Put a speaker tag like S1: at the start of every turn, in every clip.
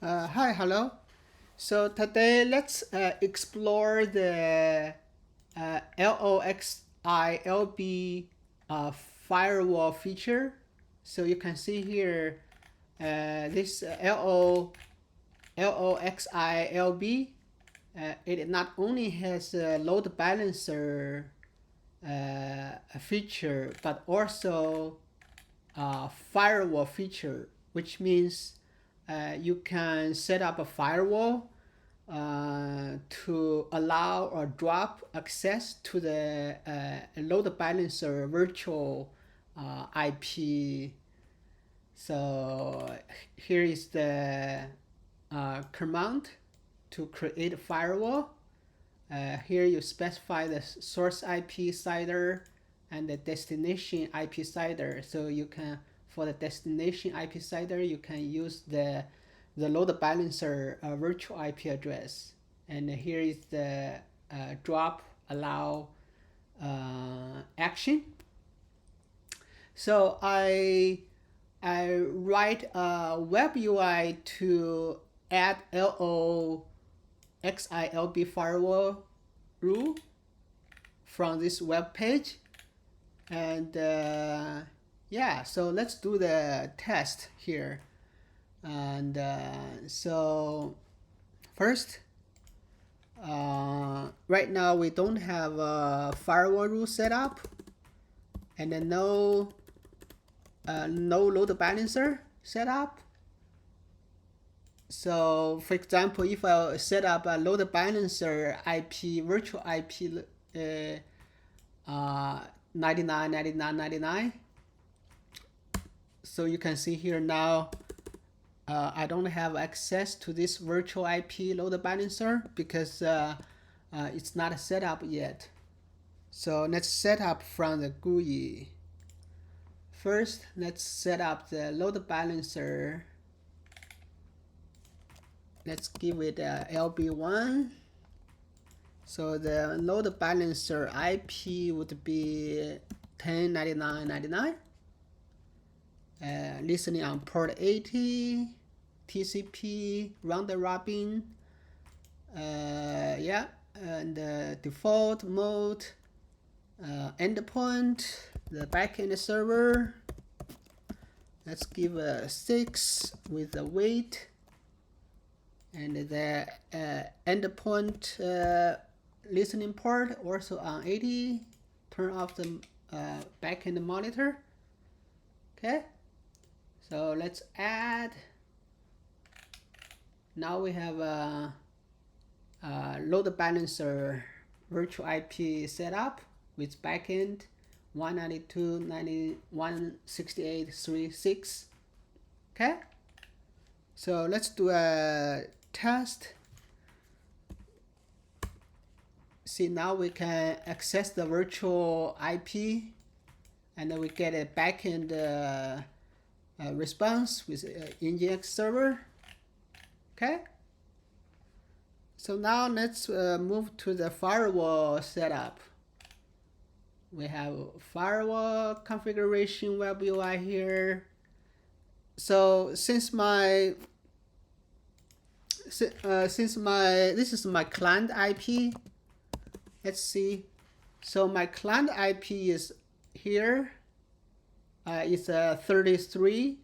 S1: Hi, hello. So today let's explore the LoxiLB firewall feature. So you can see here this LoxiLB. It not only has a load balancer feature, but also firewall feature, which means you can set up a firewall to allow or drop access to the load balancer virtual IP. So here is the command to create a firewall. Here you specify the source IP CIDR and the destination IP CIDR. So you can, for the destination IP CIDR, you can use the load balancer virtual IP address. And here is the drop allow action. So I write a WebUI to add LoxiLB firewall rule from this web page. And yeah, so let's do the test here. And so first, right now we don't have a firewall rule set up, and then no load balancer set up. So for example, if I set up a load balancer IP, virtual IP 99.99.99, so you can see here now I don't have access to this virtual IP load balancer because it's not set up yet. So let's set up from the GUI. First, let's set up the load balancer. Let's give it LB1. So the load balancer IP would be 10.99.99. Listening on port 80, TCP, round robin. Yeah, and default mode, endpoint, the backend server. Let's give a 6 with a weight. And the endpoint listening port also on 80. Turn off the backend monitor. Okay, so let's add. Now we have a load balancer virtual IP setup with backend 192.168.36. Okay, so let's do a test. See, now we can access the virtual IP, and then we get a backend response with Nginx server. Okay. So now let's move to the firewall setup. We have firewall configuration WebUI here. So since this is my client IP, let's see. So my client IP is here. It's 33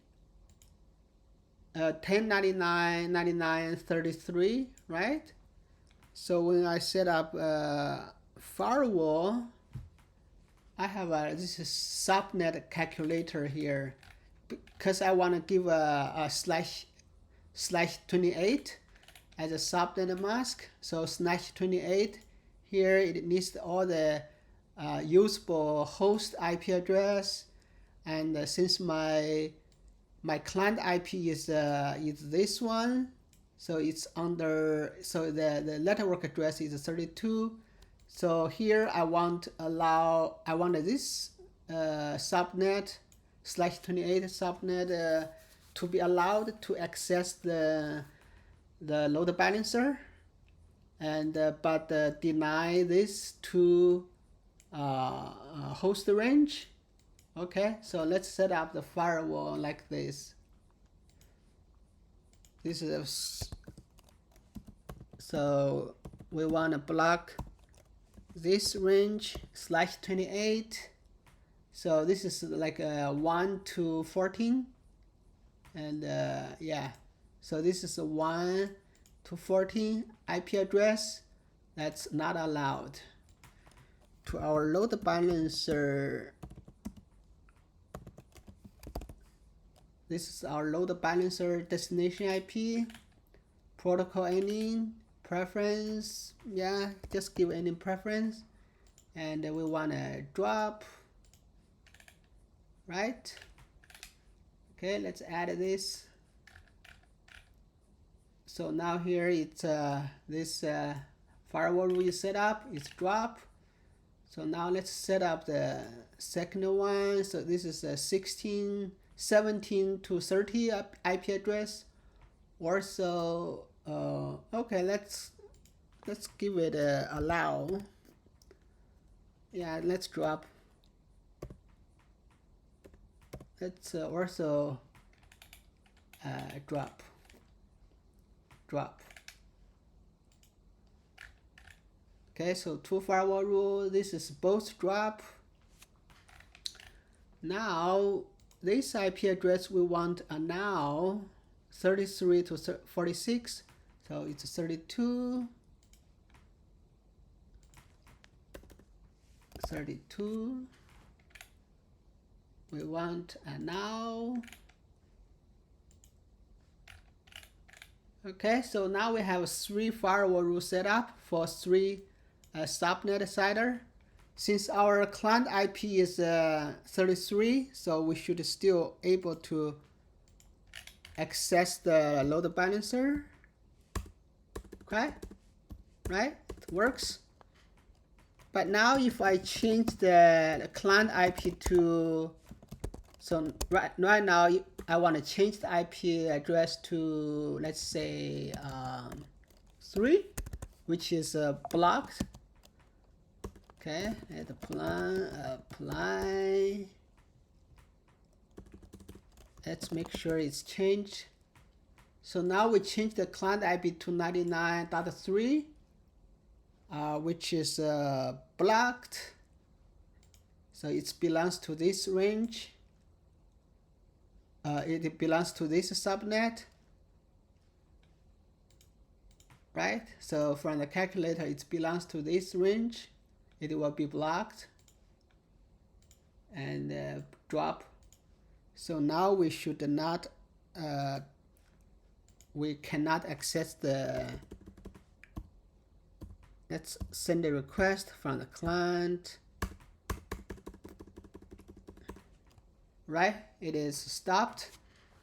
S1: 10.99.99.33, right? So when I set up firewall, I have this is subnet calculator here because I want to give a /28 as a subnet mask. So /28 here, it lists all the usable host IP address, and since my client IP is this one, so it's under, so the network address is 32. So here I want this subnet /28 subnet to be allowed to access the load balancer, and but deny this to host range. Okay, so let's set up the firewall like this. this is so we want to block this range /28. So this is like 1 to 14, and yeah, so this is a 1 to 14 IP address that's not allowed. To our load balancer, this is our load balancer destination IP, protocol ending, preference, yeah, just give any preference, and we want to drop, right? Okay, let's add this. So now here it's this firewall we set up is drop. So now let's set up the second one. So this is a 17 to 30 IP address. Also, okay, let's give it a allow. Yeah, let's drop. Let's also drop. Okay, so 2 firewall rule. This is both drop. Now this IP address we want now 33 to 46. So it's 32. We want a now. Okay, so now we have 3 firewall rules set up for 3 subnet CIDR. Since our client IP is 33, so we should still able to access the load balancer. Okay, right? It works. But now if I change the client IP to, so right now I want to change the IP address to, let's say 3, which is blocked. Okay, and apply. Let's make sure it's changed. So now we change the client IP to 99.3, which is blocked. So it belongs to this range. It belongs to this subnet, right? So from the calculator, it belongs to this range. It will be blocked and drop. So now we should not, we cannot access the, let's send a request from the client. Right, it is stopped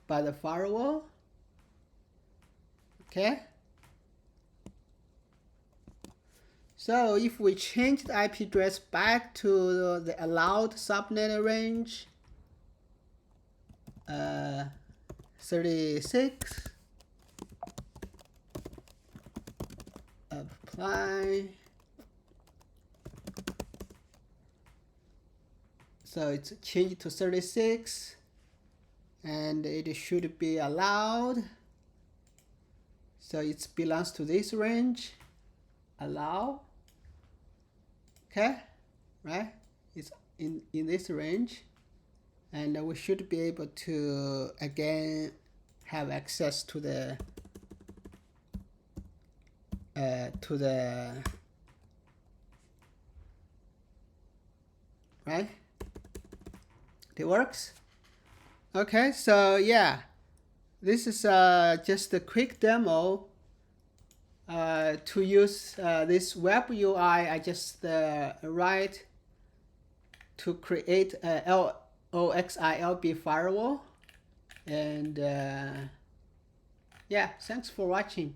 S1: by the firewall. Okay. So if we change the IP address back to the allowed subnet range, 36, apply. So it's changed to 36, and it should be allowed. So it belongs to this range. Allow. Okay, right? It's in this range, and we should be able to again have access to the right? It works. Okay, so yeah, this is just a quick demo to use this WebUI. I just write to create a LoxiLB firewall, and yeah, thanks for watching.